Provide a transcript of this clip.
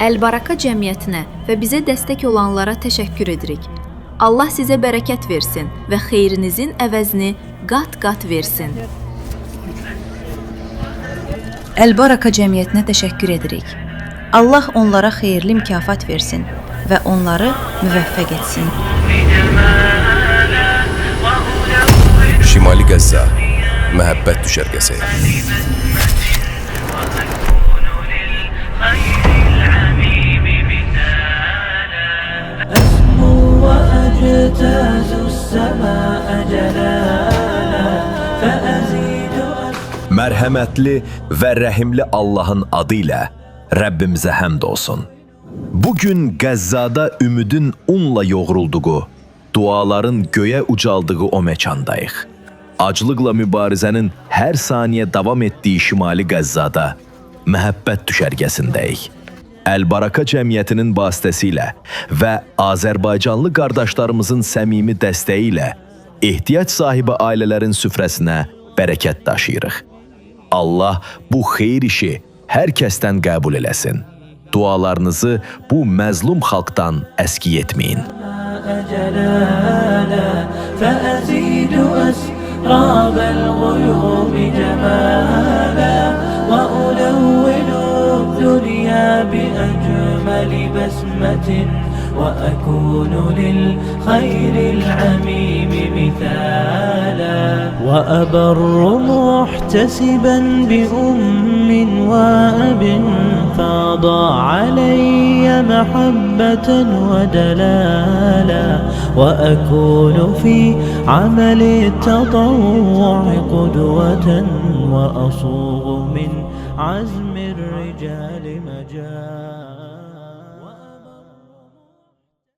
Əl-Baraka cəmiyyətinə və bizə dəstək olanlara təşəkkür edirik. Allah sizə bərəkət versin və xeyrinizin əvəzini qat-qat versin. Əl-Baraka cəmiyyətinə təşəkkür edirik. Allah onlara xeyirli mükafat versin və onları müvəffəq etsin. Şimali Qəzza, məhəbbət düşərgəsi. Mərhəmətli və rəhimli Allahın adı ilə Rəbbimizə həmd olsun. Bugün Qəzzada ümidin unla yoğrulduğu, duaların göyə ucaldığı o məkandayıq. Aclıqla mübarizənin hər saniyə davam etdiyi Şimali Qəzzada məhəbbət düşərgəsindəyik. Əl-Baraka cəmiyyətinin vasitəsilə və Azərbaycanlı qardaşlarımızın səmimi dəstəyi ilə ehtiyac sahibi ailələrin süfrəsinə bərəkət daşıyırıq. Allah bu xeyir işi hər kəsdən qəbul eləsin. Dualarınızı bu məzlum xalqdan əski etməyin. وأكون للخير العميم مثالا وأبر محتسبا بأم وأب فاض علي محبة ودلالا وأكون في عمل التطوع قدوة وأصوغ من عزم الرجال مجالا